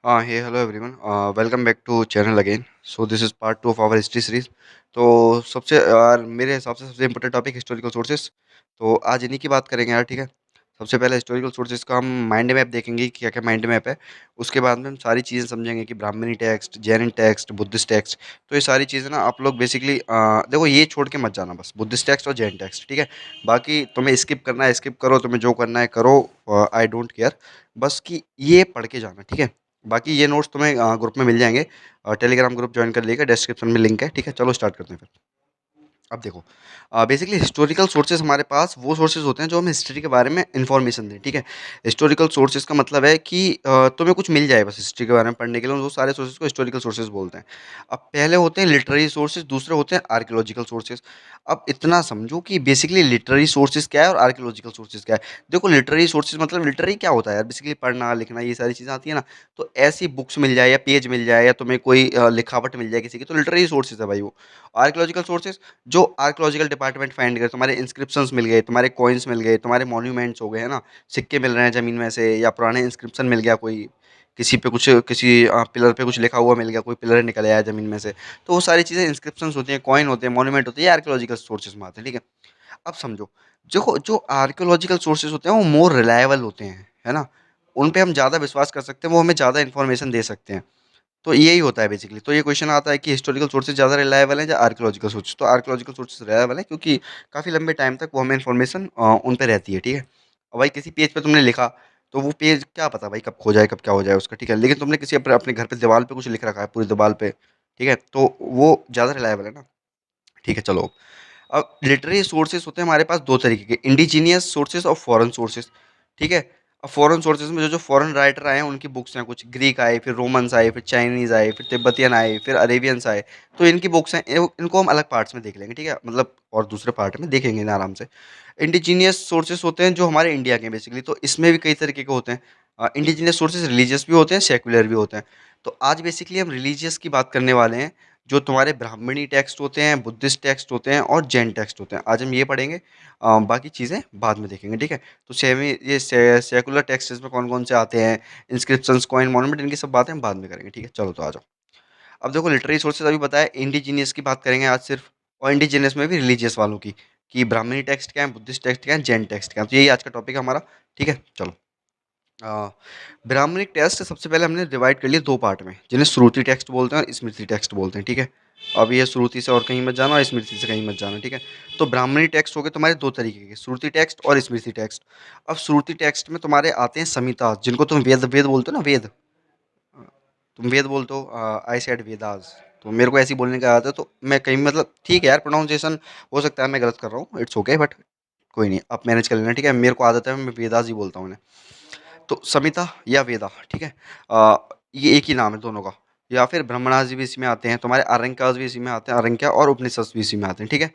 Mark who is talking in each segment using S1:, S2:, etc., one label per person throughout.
S1: Hey, hello everyone. Welcome back to channel again. So this is part 2 of our history series. तो सबसे यार मेरे हिसाब से सबसे इम्पोर्टेंट टॉपिक हिस्टोरिकल सोर्सेस। तो आज इन्हीं की बात करेंगे यार, ठीक है। सबसे पहले हिस्टोरिकल सोर्सेस का हम माइंड मैप देखेंगे कि क्या क्या माइंड मैप है। उसके बाद में हम सारी चीज़ें समझेंगे कि Brahmani text, Jain text, Buddhist text. तो ये सारी चीज़ें ना आप लोग बेसिकली देखो, ये छोड़ के मत जाना, बस बुद्धिस्ट टेक्स्ट और जैन टेक्स्ट, ठीक है। बाकी तुम्हें स्किप करना है स्किप करो, तुम्हें जो करना है करो, आई डोंट केयर। बस कि ये पढ़ के जाना, ठीक है। बाकी ये नोट्स तुम्हें ग्रुप में मिल जाएंगे। टेलीग्राम ग्रुप ज्वाइन कर लीजिएगा, डिस्क्रिप्शन में लिंक है, ठीक है। चलो स्टार्ट करते हैं फिर। अब देखो, बेसिकली हिस्टोरिकल सोर्सेज हमारे पास वो सोर्सेज होते हैं जो हमें हिस्ट्री के बारे में इन्फॉर्मेशन दें, ठीक है। हिस्टोरिकल सोर्सेज का मतलब है कि तुम्हें कुछ मिल जाए बस हिस्ट्री के बारे में पढ़ने के लिए, वो सारे सोर्सेज को हिस्टोरिकल सोर्सेज बोलते हैं। अब पहले होते हैं लिटरेरी सोर्सेज, दूसरे होते हैं आर्कियोलॉजिकल सोर्सेज। अब इतना समझो कि बेसिकली लिटरेरी सोर्सेज क्या है और आर्कियोलॉजिकल सोर्सेज क्या है। देखो, लिटरेरी सोर्सेज मतलब लिटरेरी क्या होता है यार, बेसिकली पढ़ना लिखना ये सारी चीज़ें आती है ना। तो ऐसी बुक्स मिल जाए या पेज मिल जाए या तुम्हें कोई लिखावट मिल जाए किसी की, तो लिटरेरी सोर्सेज है भाई वो। आर्कियोलॉजिकल सोर्सेज जो आर्कियोलॉजिकल डिपार्टमेंट फाइंड करे, तुम्हारे इंस्क्रिप्शंस मिल गए, तुम्हारे कॉइन्स मिल गए, तुम्हारे मॉन्यूमेंट्स हो गए, है ना। सिक्के मिल रहे हैं ज़मीन में से, या पुराने इंस्क्रिप्शन मिल गया कोई, किसी पे कुछ, किसी पिलर पे कुछ लिखा हुआ मिल गया, कोई पिलर निकल आया ज़मीन में से। तो वो सारी चीज़ें इंस्क्रिप्शंस होती हैं, कॉइन होते हैं, मॉन्यूमेंट होते हैं, ये आर्कियोलॉजिकल सोर्सेज में आते हैं, ठीक है। अब समझो, जो जो आर्कियोलॉजिकल सोर्सेज होते हैं वो मोर रिलायबल होते हैं, है ना। उन पे हम ज़्यादा विश्वास कर सकते हैं, वो हमें ज़्यादा इन्फॉर्मेशन दे सकते हैं। तो यही होता है बेसिकली। तो ये क्वेश्चन आता है कि हिस्टोरिकल सोर्सेज ज़्यादा रिलायबल है या आर्कियोलॉजिकल सोर्सेज। तो आर्कियोलॉजिकल सोर्सेज रिलायबल है, क्योंकि काफ़ी लंबे टाइम तक वो हमें इन्फॉर्मेशन उन पे रहती है, ठीक है। और भाई किसी पेज पे तुमने लिखा, तो वो पेज क्या पता भाई कब खो जाए, कब क्या हो जाए उसका, ठीक है। लेकिन तुमने किसी अपने अपने घर पे दीवार पे कुछ लिख रखा है, पूरी दीवार पे, ठीक है, तो वो ज़्यादा रिलायबल है ना। ठीक है, चलो। अब लिटरेरी सोर्सेज होते हैं हमारे पास दो तरीके के, इंडिजीनियस सोर्सेज और फॉरेन सोर्सेज, ठीक है। अब फॉरेन सोर्सेज में जो जो फॉरेन राइटर आए हैं उनकी बुक्स हैं, कुछ ग्रीक आए, फिर रोमन्स आए, फिर चाइनीज आए, फिर तिब्बतियन आए, फिर अरेबियंस आए। तो इनकी बुक्स हैं, इनको हम अलग पार्ट्स में देख लेंगे, ठीक है, मतलब और दूसरे पार्ट में देखेंगे ना आराम से। इंडिजीनियस सोर्सेज होते हैं जो हमारे इंडिया के बेसिकली, तो इसमें भी कई तरीके के होते हैं। इंडिजीनियस सोर्सेज रिलीजियस भी होते हैं, सेकुलर भी होते हैं। तो आज बेसिकली हम रिलीजियस की बात करने वाले हैं, जो तुम्हारे ब्राह्मणी टेक्स्ट होते हैं, बुद्धिस्ट टेक्स्ट होते हैं और जैन टेक्स्ट होते हैं, आज हम ये पढ़ेंगे। बाकी चीज़ें बाद में देखेंगे, ठीक है। तो सेमी ये सेकुलर टेक्स्ट में कौन कौन से आते हैं, इंस्क्रिप्शंस, कॉइन, मॉन्यूमेंट, इनकी सब बातें हम बाद में करेंगे, ठीक है। चलो तो आ जाओ। अब देखो, लिटरेरी सोर्सेज अभी बताया, इंडिजीनियस की बात करेंगे आज सिर्फ, और इंडिजीनियस में भी रिलीजियस वालों की, कि ब्राह्मणी टेक्स्ट क्या है, बुद्धिस्ट टेक्स्ट क्या है, जैन टेक्स्ट क्या है। तो यही आज का टॉपिक है हमारा, ठीक है। चलो, अ, ब्राह्मणिक टेक्स्ट सबसे पहले हमने डिवाइड कर लिया दो पार्ट में, जिन्हें श्रुति टेक्स्ट बोलते हैं और स्मृति टेक्स्ट बोलते हैं, ठीक है। अब ये श्रुति से और कहीं मत जाना और स्मृति से कहीं मत जाना, ठीक है। तो ब्राह्मणी टेक्स्ट हो गए तुम्हारे दो तरीके के, श्रुति टेक्स्ट और स्मृति टेक्स्ट। अब श्रुति टेक्स्ट में तुम्हारे आते हैं संहिता, जिनको तुम वेद वेद बोलते हो ना, वेद। तुम वेद बोलते हो, आई सेड वेदास। तो मेरे को ऐसे ही बोलने का आदत है, तो मैं कहीं मतलब ठीक है यार, प्रोनाउंसिएशन हो सकता है मैं गलत कर रहा हूँ, इट्स ओके, बट कोई नहीं, आप मैनेज कर लेना, ठीक है। मेरे को आदत है, मैं वेदास ही बोलता हूँ उन्हें। तो समिता या वेदा, ठीक है। ये एक ही नाम है दोनों का। या फिर ब्रह्मणास भी इसी में आते हैं, तुम्हारे आरंक्यास भी इसी में आते हैं, आरंक्या और उपनिषद भी इसी में आते हैं, ठीक है।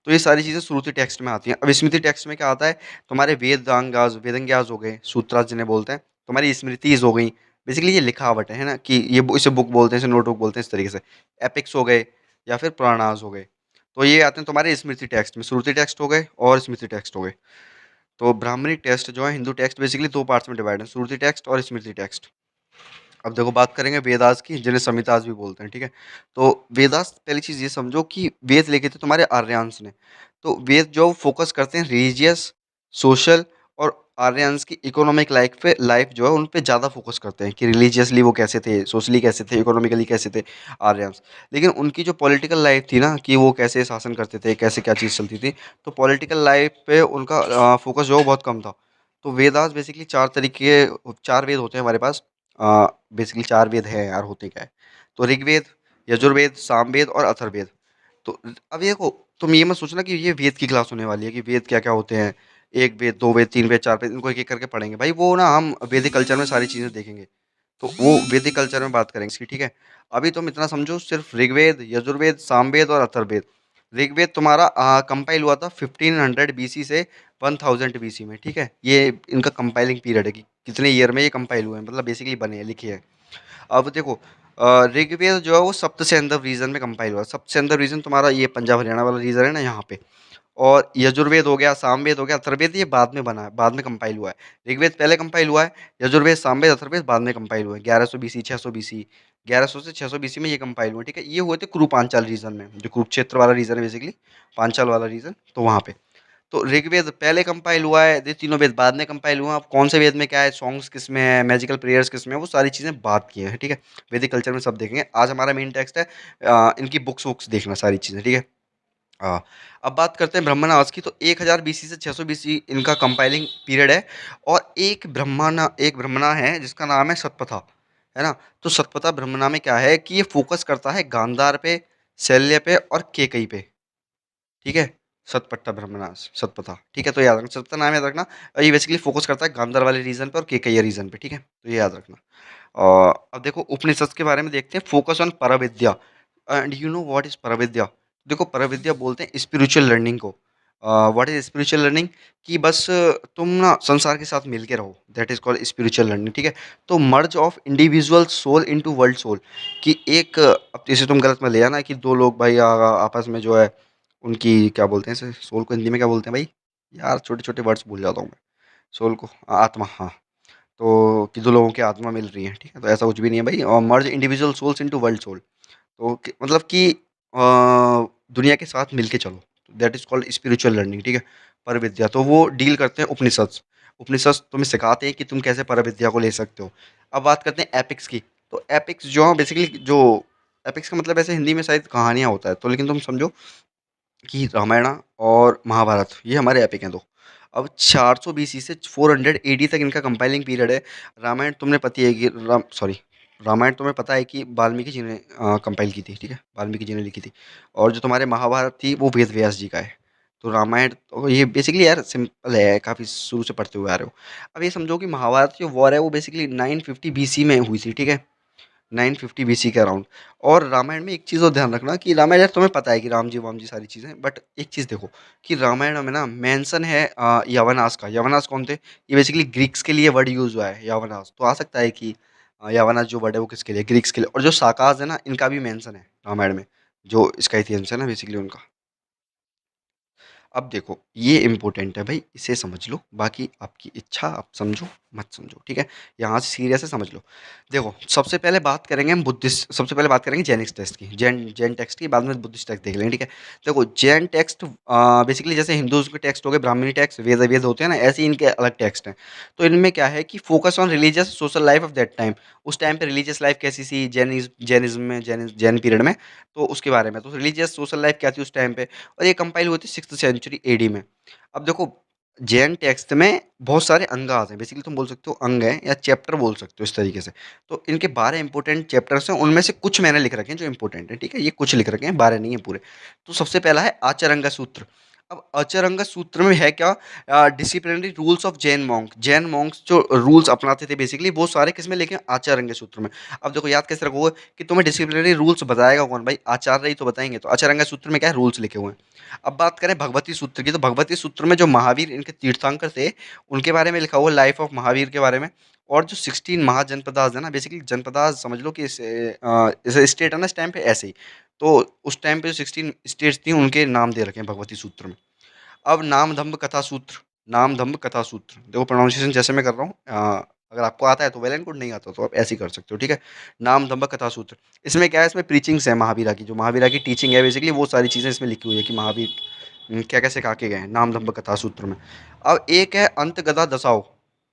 S1: तो ये सारी चीज़ें श्रुति टेक्स्ट में आती हैं। अब स्मृति टेक्स्ट में क्या आता है, तुम्हारे वेदांगास, वेदंग्यास हो गए, सूत्रास जिन्हें बोलते हैं, तुम्हारी स्मृतिज हो गई। बेसिकली ये लिखावट है ना, कि ये इसे बुक बोलते हैं, इसे नोटबुक बोलते हैं, इस तरीके से। एपिक्स हो गए, या फिर पुराणास हो गए। तो ये आते हैं तुम्हारे स्मृति टेक्स्ट में, श्रुति टेक्स्ट हो गए और स्मृति टेक्स्ट हो गए। तो ब्राह्मणी टेक्स्ट जो है, हिंदू टेक्स्ट बेसिकली दो पार्ट्स में डिवाइड है, श्रुति टेक्स्ट और स्मृति टेक्स्ट। अब देखो, बात करेंगे वेदास की, जिन्हें संहितास भी बोलते हैं, ठीक है। तो वेदास, पहली चीज़ ये समझो कि वेद लिखे थे तुम्हारे आर्यंस ने। तो वेद जो फोकस करते हैं रिलीजियस, सोशल और आर्यंस की इकोनॉमिक लाइफ जो है उन पे ज़्यादा फोकस करते हैं, कि रिलीजियसली वो कैसे थे, सोशली कैसे थे, इकोनॉमिकली कैसे थे आर्यंस। लेकिन उनकी जो पॉलिटिकल लाइफ थी ना, कि वो कैसे शासन करते थे, कैसे क्या चीज़ चलती थी, तो पॉलिटिकल लाइफ पे उनका फोकस जो है वो बहुत कम था। तो वेदास बेसिकली चार तरीके, चार वेद होते हैं हमारे पास। बेसिकली चार वेद हैं यार, होते क्या है। तो ऋग्वेद, यजुर्वेद, सामवेद और अथर्ववेद। तो अब ये देखो, तुम ये मत सोचना कि ये वेद की क्लास होने वाली है, कि वेद क्या क्या होते हैं, एक वेद, दो वेद, तीन वेद, चार वेद, इनको एक एक करके पढ़ेंगे भाई। वो ना हम वैदिक कल्चर में सारी चीज़ें देखेंगे, तो वो वैदिक कल्चर में बात करेंगे इसकी, ठीक है। अभी तुम इतना समझो, सिर्फ ऋग्वेद, यजुर्वेद, सामवेद और अथर्ववेद। ऋग्वेद तुम्हारा कंपाइल हुआ था 1500 बीसी से 1000 बीसी में, ठीक है। ये इनका कंपाइलिंग पीरियड है, कि कितने ईयर में ये कंपाइल हुए हैं, मतलब बेसिकली बने हैं, लिखे हैं। अब देखो, ऋग्वेद जो है वो सप्त सेंधव रीजन में कंपाइल हुआ है। सप्त सेंधव रीजन तुम्हारा ये पंजाब हरियाणा वाला रीजन है ना, यहाँ पे। और यजुर्वेद हो गया, सामवेद हो गया, अथर्ववेद ये बाद में बना है, बाद में कंपाइल हुआ है। ऋग्वेद पहले कंपाइल हुआ है, यजुर्वेद, सामवेद, अथर्ववेद बाद में कंपाइल हुए हैं 1100 बीसी, 600 बीसी, 1100 से 600 बीसी में ये कंपाइल हुए, ठीक है। ये हुए थे कुरु पांचाल रीजन में, जो कुरुक्षेत्र वाला रीजन है बेसिकली, पांचाल वाला रीजन, तो वहाँ पे। तो ऋग्वेद पहले कंपाइल हुआ है, ये तीनों वेद बाद में कंपाइल हुआ है। अब कौन से वेद में क्या है, सॉन्ग्स किस में है, मैजिकल प्रेयर्स किस में है, वो सारी चीज़ें बात की हैं, ठीक है। वैदिक कल्चर में सब देखेंगे। आज हमारा मेन टेक्स्ट है, इनकी बुक्स वुक्स देखना सारी चीज़ें, ठीक है। हाँ, अब बात करते हैं ब्रह्मनाश की। तो 1000 बीसी से 600 बीसी इनका कंपाइलिंग पीरियड है। और एक ब्रह्मणा है जिसका नाम है सतपथा, है ना। तो सतपथा ब्रह्मणा में क्या है कि ये फोकस करता है गांधार पे, शैल्य पे और केकई पे, ठीक है। सतपट्टा ब्रह्मनाश, सतपथा, ठीक है। तो याद रखना, सतपथा नाम याद रखना। ये बेसिकली फोकस करता है गांधार वाले रीजन पे और केकई रीजन पे, ठीक है। तो ये याद रखना। अब देखो उपनिषद के बारे में देखते हैं। Focus on Paravidya. And you know what is Paravidya? देखो परविद्या बोलते हैं स्पिरिचुअल लर्निंग को। What is spiritual learning? कि बस तुम ना संसार के साथ मिल के रहो, that is called spiritual learning, ठीक है। तो merge of individual soul into world soul, कि एक अब जैसे तुम गलत में ले आना कि दो लोग भाई आपस में जो है उनकी क्या बोलते हैं इसे, सोल को हिंदी में क्या बोलते हैं भाई? यार छोटे छोटे वर्ड्स भूल जाता हूँ मैं। सोल को आत्मा, हाँ। तो कि दो लोगों की आत्मा मिल रही है, ठीक है। तो ऐसा कुछ भी नहीं है भाई। और merge individual souls into world soul, तो मतलब कि दुनिया के साथ मिलके चलो, that is called spiritual learning, ठीक है। पर विद्या तो वो डील करते हैं उपनिषद। उपनिषद तुम्हें सिखाते हैं कि तुम कैसे पर विद्या को ले सकते हो। अब बात करते हैं एपिक्स की। तो एपिक्स जो बेसिकली जो एपिक्स का मतलब ऐसे हिंदी में शायद कहानियाँ होता है, तो लेकिन तुम समझो कि रामायण और महाभारत ये हमारे एपिक हैं दो। अब 400 बीसी से 400 एडी तक इनका कंपाइलिंग पीरियड है। रामायण तुमने पता है कि रामायण तुम्हें पता है कि वाल्मीकि जी ने कंपाइल की थी, ठीक है, वाल्मीकि जी ने लिखी थी। और जो तुम्हारे महाभारत थी वो वेद व्यास जी का है। तो रामायण तो ये बेसिकली यार सिंपल है, काफ़ी शुरू से पढ़ते हुए आ रहे हो। अब ये समझो कि महाभारत जो वॉर है वो बेसिकली 950 बीसी में हुई थी, ठीक है। 950 बीसी के अराउंड। और रामायण में एक चीज़ और ध्यान रखना कि रामायण यार तुम्हें पता है कि राम जी वाम जी सारी चीज़ें, बट एक चीज़ देखो कि रामायण में ना मेंशन है यवनास का। यवनास कौन थे? ये बेसिकली ग्रीक्स के लिए वर्ड यूज हुआ है यवनास। तो आ सकता है कि यवनास जो वर्ड है वो किसके लिए, ग्रीक्स के लिए। और जो साकाज है ना, इनका भी मेंशन है रामायण में, जो इसका इतिहास है ना बेसिकली उनका। अब देखो ये इम्पोर्टेंट है भाई, इसे समझ लो, बाकी आपकी इच्छा, आप समझो मत समझो, ठीक है। यहाँ से सीरियस है, समझ लो। देखो सबसे पहले बात करेंगे हम बुद्धिस्ट, सबसे पहले बात करेंगे जैनिक टेक्स्ट की, जैन जैन टेक्स्ट की, बाद में बुद्धिस्ट टेक्स्ट देख लेंगे, ठीक है। देखो जैन टेक्स्ट बेसिकली जैसे हिंदूज के टेक्स्ट हो गए, ब्राह्मणी टेक्स्ट, वेद वेद होते हैं ना, ऐसे ही इनके अलग टेक्स्ट हैं। तो इनमें क्या है कि focus on religious social life of that time. उस टाइम पे रिलीजियस लाइफ कैसी थी जैनिज्म में, जैन पीरियड में, तो उसके बारे में। तो रिलीजियस सोशल लाइफ क्या थी उस टाइम पे। और ये कंपाइल हुई थी 6th सेंचुरी एडी में। अब देखो जैन टेक्स्ट में बहुत सारे अंग आते हैं, बेसिकली तुम बोल सकते हो अंग है या चैप्टर बोल सकते हो इस तरीके से। तो इनके 12 इंपॉर्टेंट चैप्टर्स हैं, उनमें से कुछ मैंने लिख रखे हैं जो इंपॉर्टेंट है, ठीक है। ये कुछ लिख रखे हैं, 12 नहीं है पूरे। तो सबसे पहला है आचरंग सूत्र। अब आचरंग सूत्र में है क्या? Disciplinary rules of Jain monk. Jain Monks जो रूल्स अपनाते थे बेसिकली वो सारे किसमें लिखे हैं? आचार्य सूत्र में। अब देखो याद कैसे रखोगे कि तुम्हें डिसिप्लिनरी रूल्स बताएगा कौन भाई? आचार्य ही तो बताएंगे। तो आचार्य सूत्र में क्या है? रूल्स लिखे हुए हैं। अब बात करें भगवती सूत्र की, तो भगवती सूत्र में जो महावीर इनके तीर्थंकर थे उनके बारे में लिखा हुआ है, लाइफ ऑफ महावीर के बारे में। और जो 16 महाजनपदास है ना, बेसिकली जनपदास समझ लो कि इसे स्टेट है ना इस टाइम पे ऐसे ही। तो उस टाइम पे जो 16 स्टेट्स थी उनके नाम दे रखे हैं भगवती सूत्र में। अब नाम धम्म कथा सूत्र। नाम धम्म कथा सूत्र, देखो प्रोनाउंसिएशन जैसे मैं कर रहा हूँ, अगर आपको आता है तो वेल एंड गुड, नहीं आता तो आप ऐसे ही कर सकते हो, ठीक है। नाम धम्म कथा सूत्र, इसमें क्या है, इसमें प्रीचिंग्स है महावीरा की, जो महावीरा की टीचिंग है बेसिकली वो सारी चीज़ें इसमें लिखी हुई है कि महावीर क्या क्या सिखा के गए हैं, नाम धम्म कथा सूत्र में। अब एक है अंत गदा दसाओ।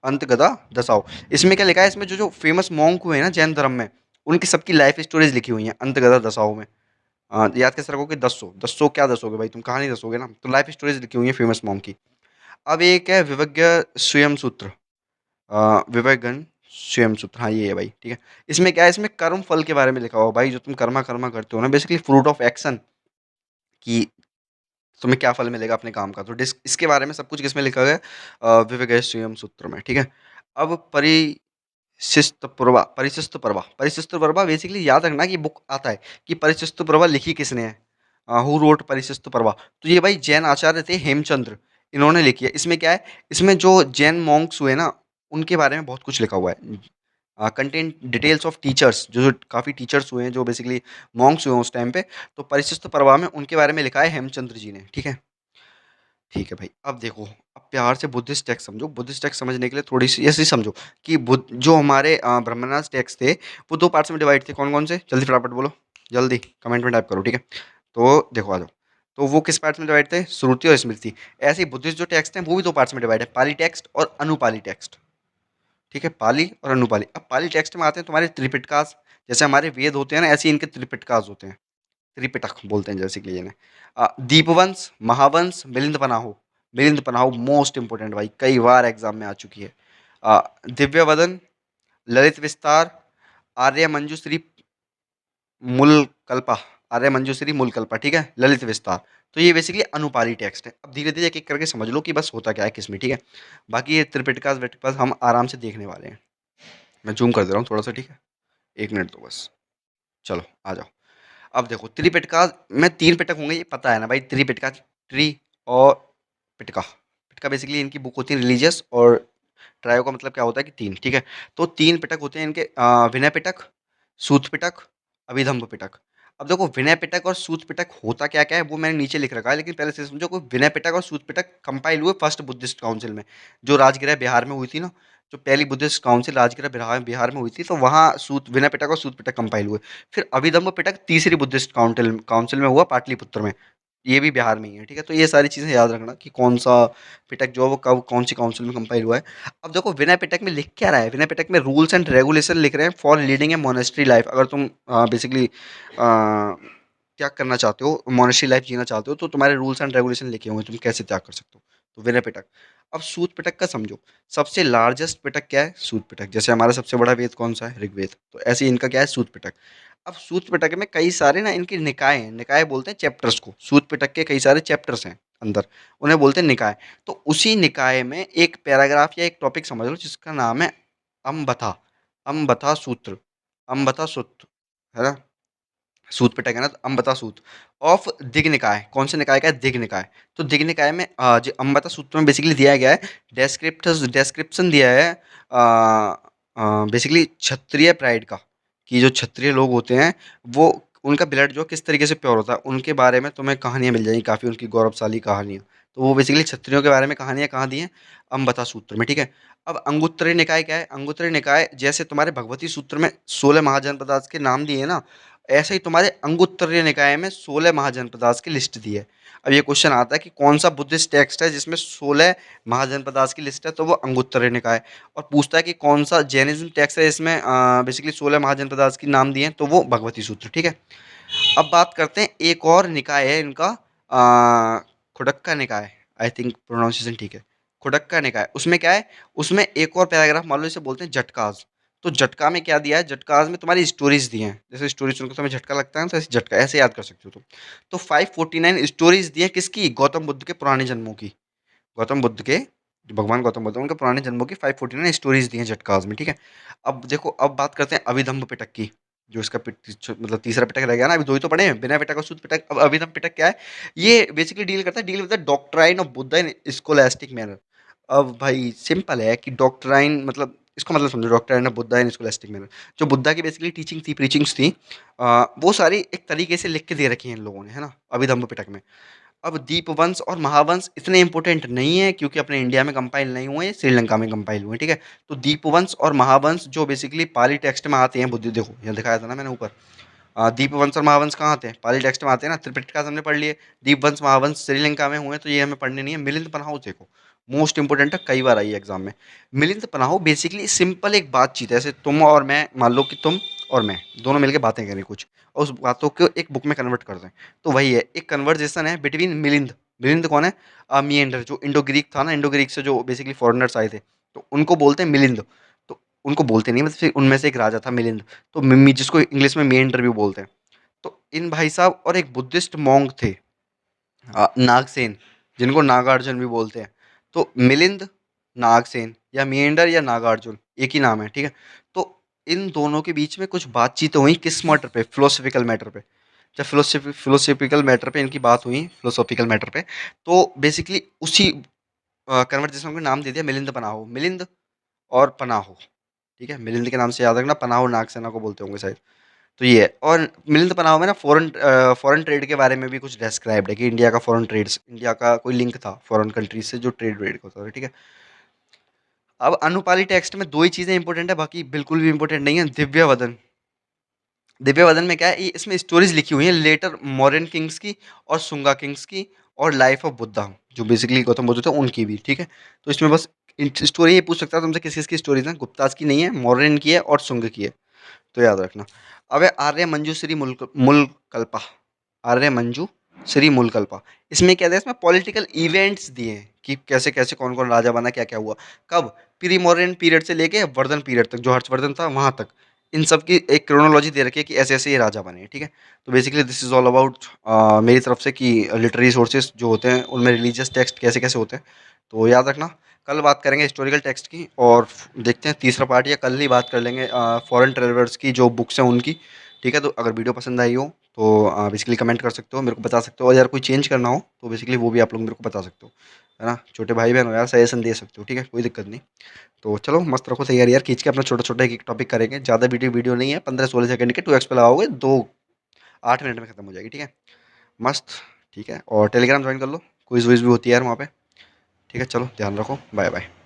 S1: अंत गदा दसाओ, इसमें क्या लिखा है, इसमें जो जो फेमस मॉन्क हुए हैं ना जैन धर्म में, उनकी सबकी लाइफ स्टोरीज लिखी हुई हैं अंत गदा दसाओं में। याद कैसे रखोगे? 10 दसो क्या दसोगे भाई, तुम कहानी दसोगे ना, तो लाइफ स्टोरीज लिखी हुई है फेमस मॉन्क की। अब एक है विवज्ञ स्वयं सूत्र। विवेकगण स्वयं सूत्र, हाँ ये है भाई, ठीक है। इसमें क्या है, इसमें कर्म फल के बारे में लिखा हुआ है भाई, जो तुम कर्मा कर्मा करते हो ना, बेसिकली फ्रूट ऑफ एक्शन, कि तुम्हें क्या फल मिलेगा अपने काम का। तो इसके बारे में सब कुछ किसमें लिखा गया है? विवेक स्वयं सूत्र में, ठीक है। अब परिशिष्ट पर्वा, परिशिष्ट पर्वा बेसिकली याद रखना कि बुक आता है कि परिशिष्ट पर्वा लिखी किसने है, हु रोट परिशिष्ट पर्वा। तो ये भाई जैन आचार्य थे हेमचंद्र, इन्होंने लिखी है। इसमें क्या है, इसमें जो जैन मॉन्क्स हुए ना उनके बारे में बहुत कुछ लिखा हुआ है। कंटेंट डिटेल्स ऑफ टीचर्स, जो जो काफ़ी टीचर्स हुए हैं जो बेसिकली मॉन्क्स हुए हैं उस टाइम पे। तो परिशिष्ट पर्वा में उनके बारे में लिखा है हेमचंद्र जी ने, ठीक है। ठीक है भाई। अब देखो, अब प्यार से बुद्धिस्ट टेक्स्ट समझो। बुद्धिस्ट टेक्स्ट समझने के लिए थोड़ी-सी ऐसे ही समझो कि बुद्ध जो हमारे ब्रह्मणास टेक्स्ट थे, वो 2 पार्ट्स में डिवाइड थे। कौन-कौन से? जल्दी फटाफट बोलो, जल्दी कमेंट में टाइप करो, ठीक है? तो देखो आ जाओ। तो वो किस पार्ट्स में डिवाइड थे? श्रुति और स्मृति। ऐसे ही बुद्धिस्ट जो टेक्स्ट हैं, वो भी 2 पार्ट्स में डिवाइड है, पाली टेक्स्ट और अनुपाली टेक्स्ट। ठीक है? पाली और अनुपाली। अब पाली टेक्स्ट में आते हैं तुम्हारे त्रिपिटकास। जैसे हमारे वेद होते हैं ना, ऐसे ही इनके त्रिपिटकास होते हैं। त्रिपिटक बोलते हैं बेसिकली इन्हें। दीपवंश, महावंश, मिलिंद पनाहो। मिलिंद पनाहो मोस्ट इंपोर्टेंट भाई, कई बार एग्जाम में आ चुकी है। दिव्य वदन, ललित विस्तार, आर्य मंजूश्री मूल कल्पा। आर्य मंजूश्री मूल कल्पा, ठीक है, ललित विस्तार। तो ये बेसिकली अनुपाली टेक्स्ट है। अब धीरे धीरे एक एक करके समझ लो कि बस होता क्या है किसमें, ठीक है। बाकी ये त्रिपिटकास वेटिकास हम आराम से देखने वाले हैं। मैं जूम कर दे रहा हूँ थोड़ा सा, ठीक है। 1 मिनट तो बस। चलो आ जाओ। अब देखो, त्रिपिटका में 3 पिटक होंगे, ये पता है ना भाई। त्रिपिटका, ट्री और पिटका। पिटका बेसिकली इनकी बुक होती है रिलीजियस, और ट्रायो का मतलब क्या होता है कि 3, ठीक है। तो 3 पिटक होते हैं इनके, विनय पिटक, सूत पिटक, अभिधम्ब पिटक। अब देखो, विनय पिटक और सूत पिटक होता क्या-क्या है वो मैंने नीचे लिख रखा है, लेकिन पहले से समझो। कोई विनय पिटक और सूत पिटक कंपाइल हुए फर्स्ट बुद्धिस्ट काउंसिल में, जो राजगृह बिहार में हुई थी ना। जो पहली बुद्धिस्ट काउंसिल राजगृह बिहार बिहार में हुई थी, तो वहाँ सूत विनय पिटक और सूत पिटक कंपाइल हुए। फिर अभिधम्म पिटक तीसरी बुद्धिस्ट काउंसिल काउंसिल में हुआ, पाटलिपुत्र में। ये भी बिहार में ही है, ठीक है। तो ये सारी चीज़ें याद रखना कि कौन सा पिटक जो है वो कब कौन सी काउंसिल में कंपाइल हुआ है। अब देखो, विनय पिटक में लिख क्या रहा है? विनय पिटक में रूल्स एंड रेगुलेशन लिख रहे हैं for leading a monastery life. अगर तुम बेसिकली त्याग करना चाहते हो, मोनेस्ट्री लाइफ जीना चाहते हो, तो तुम्हारे रूल्स एंड रेगुलेशन लिखे होंगे तुम कैसे त्याग कर सकते हो। तो विनय पिटक। अब सूत पिटक का समझो। सबसे लार्जेस्ट पिटक क्या है? सूत पिटक। जैसे हमारा सबसे बड़ा वेद कौन सा है? ऋग्वेद। तो ऐसे ही इनका क्या है? सूत पिटक। अब सूत पिटक में कई सारे ना इनके निकाय हैं। निकाय बोलते हैं चैप्टर्स को। सूत पिटक के कई सारे चैप्टर्स हैं अंदर, उन्हें बोलते हैं निकाय। तो उसी निकाय में एक पैराग्राफ या एक टॉपिक समझ लो जिसका नाम है अम्बथा। अम्बथा सूत्र, अम्बथा सूत्र, है ना। सूत पिटक है ना, तो अम्बता सूत ऑफ दिग निकाय। कौन से निकाय का है? दिग निकाय। तो दिग निकाय में जो अम्बता सूत्र में बेसिकली दिया गया है, डेस्क्रिप्शन दिया है बेसिकली क्षत्रिय प्राइड का, कि जो क्षत्रिय लोग होते हैं, वो उनका ब्लड जो किस तरीके से प्योर होता है, उनके बारे में तुम्हें कहानियाँ मिल जाएंगी काफ़ी, उनकी गौरवशाली कहानियाँ। तो वो बेसिकली क्षत्रियों के बारे में कहानियाँ कहाँ दी हैं? अम्बता सूत्र में, ठीक है। अब अंगुत्तरी निकाय क्या है? अंगुत्तरी निकाय जैसे तुम्हारे भगवती सूत्र में 16 महाजनपदार्थ के नाम दिए हैं ना, ऐसे ही तुम्हारे अंगुत्तरीय निकाय में 16 महाजनपदार्थ की लिस्ट दी है। अब ये क्वेश्चन आता है कि कौन सा बुद्धिस्ट टेक्स्ट है जिसमें 16 महाजनपदार्थ की लिस्ट है? तो वो अंगुत्तरीय निकाय। और पूछता है कि कौन सा जैनिज्म टेक्स्ट है इसमें बेसिकली 16 महाजनपदार्थ की नाम दिए हैं? तो वो भगवती सूत्र, ठीक है। अब बात करते हैं, एक और निकाय है इनका, खुडक्का निकाय। आई थिंक प्रोनाउंसिएशन ठीक है। खुडक्का निकाय, उसमें क्या है? उसमें एक और पैराग्राफ मान लो, इसे बोलते हैं जटकाज। तो जटका में क्या दिया है? जटकाज में तुम्हारी स्टोरीज दी हैं। जैसे स्टोरी सुनकर तुम्हें झटका लगता है ना, तो ऐसे झटका ऐसे याद कर सकते हो तुम। तो 549 स्टोरीज दी हैं किसकी? गौतम बुद्ध के पुराने जन्मों की। गौतम बुद्ध के, जो भगवान गौतम बुद्ध हैं, उनके पुराने जन्मों की 549 स्टोरीज दी हैं जटकाज में, ठीक है। अब देखो, अब बात करते हैं अभिधम्म पिटक की। जो इसका मतलब तीसरा पिटक रह गया ना, अभी 2 ही तो पढ़े हैं, बिना पिटक और शुद्ध पिटक। अब अभिधम्म पिटक क्या है? ये basically deal with the doctrine of Buddha in scholastic manner. अब भाई सिंपल है कि डॉक्ट्राइन मतलब, इसका मतलब समझो, doctrine of Buddha in scholastic manner. जो बुद्धा की बेसिकली टीचिंग थी, प्रीचिंग्स थी, वो सारी एक तरीके से लिख के दे रखी हैं इन लोगों ने, है ना, अभिधम्म पिटक में। अब दीपवंश और महावंश इतने इंपॉर्टेंट नहीं है, क्योंकि अपने इंडिया में कंपाइल नहीं हुए, श्रीलंका में कंपाइल हुए, ठीक है। तो दीपवंश और महावंश जो बेसिकली पाली टेक्स्ट में आते हैं, बुद्धि देखो यहाँ दिखाया था ना मैंने ऊपर। दीपवंश और महावंश कहाँ आते हैं? पाली टेक्स्ट में आते हैं ना। त्रिपिटका हमने पढ़ लिए। दीपवंश महावंश श्रीलंका में हुए, तो ये हमें पढ़ने नहीं है। मिलिंद पन्हाऊ देखो, मोस्ट इंपोर्टेंट है, कई बार आई है एग्जाम में। मिलिंद पन्हाऊ बेसिकली सिंपल एक बातचीत है, जैसे तुम और मैं, मान लो कि तुम और मैं दोनों मिलकर बातें करें कुछ, और उस बातों को एक बुक में कन्वर्ट कर दें। तो वही है, एक कन्वर्जेशन है बिटवीन मिलिंद। मिलिंद कौन है? मिएंडर, जो इंडो ग्रीक था ना, इंडो ग्रीक से जो बेसिकली फॉरेनर्स आए थे, तो उनको बोलते हैं मिलिंद। तो उनको बोलते नहीं, मतलब फिर उनमें से एक राजा था मिलिंद। तो मिमी, जिसको इंग्लिश में मिएंडर भी बोलते हैं। तो इन भाई साहब और एक बुद्धिस्ट मॉन्क थे, नागसेन, जिनको नागार्जुन भी बोलते हैं। तो मिलिंद, नागसेन, या मिएंडर या नागार्जुन, एक ही नाम है, ठीक है। तो इन दोनों के बीच में कुछ बातचीत हुई, किस मैटर पे? फिलोसफिकल मैटर पे। जब फिलोसफिकल मैटर पे इनकी बात हुई, फिलोसॉफिकल मैटर पे, तो बेसिकली उसी कन्वर्जेशन को नाम दे दिया मिलिंद पनाहो। मिलिंद और पनाहो, ठीक है। मिलिंद के नाम से याद रखना, पनाहो नागसेना को बोलते होंगे शायद। तो ये है। और मिलिंद पनामा में ना फॉरेन ट्रेड के बारे में भी कुछ डिस्क्राइब्ड है कि इंडिया का फॉरेन ट्रेड्स, इंडिया का कोई लिंक था फॉरेन कंट्रीज से जो ट्रेड वेड होता था, ठीक है। अब अनुपाली टेक्स्ट में दो ही चीजें इंपॉर्टेंट है, बाकी बिल्कुल भी इंपॉर्टेंट नहीं है। दिव्यवदन, दिव्यवदन में क्या है, इसमें स्टोरीज लिखी हुई है लेटर मौर्यन किंग्स की और सुंगा किंग्स की और लाइफ ऑफ बुद्धा, जो बेसिकली गौतम बुद्ध थे उनकी भी, ठीक है। तो इसमें बस स्टोरी ये पूछ सकता है तुमसे किस किस की स्टोरीज हैं, गुप्ताज की नहीं है, मौर्यन की है और सुंग की है, तो याद रखना। अब है आर्य मंजू श्री मूलकल्पा, आर्य मंजू श्री मूलकल्पा। इसमें क्या था, इसमें पॉलिटिकल इवेंट्स दिए हैं कि कैसे कैसे कौन कौन राजा बना, क्या क्या हुआ, कब, प्री मॉडर्न पीरियड से लेके वर्धन पीरियड तक, जो हर्षवर्धन था वहां तक, इन सब की एक क्रोनोलॉजी दे रखी है कि ऐसे ऐसे ये राजा बने, ठीक है। तो basically this is all about मेरी तरफ से कि लिटरेरी सोर्सेज जो होते हैं उनमें रिलीजियस टेक्स्ट कैसे कैसे होते हैं, तो याद रखना। कल बात करेंगे हिस्टोरिकल टेक्स्ट की, और देखते हैं तीसरा पार्ट, या कल ही बात कर लेंगे फॉरेन ट्रेवलर्स की जो बुक्स हैं उनकी, ठीक है। तो अगर वीडियो पसंद आई हो तो बेसिकली कमेंट कर सकते हो, मेरे को बता सकते हो, और यार कोई चेंज करना हो तो बेसिकली वो भी आप लोग मेरे को बता सकते हो, है ना। छोटे भाई बहन हो यार, सजेशन दे सकते हो, ठीक है, कोई दिक्कत नहीं। तो चलो मस्त रखो तैयारी यार, खींच के अपना छोटा छोटा एक एक टॉपिक करेंगे, ज़्यादा वीडियो वीडियो नहीं है, 15-16 सेकंड के 2x पे लगाओगे, 8 मिनट में खत्म हो जाएगी, ठीक है। मस्त, ठीक है। और टेलीग्राम ज्वाइन कर लो, क्विज विज भी होती है यार वहाँ पे, ठीक है। चलो ध्यान रखो, बाय बाय।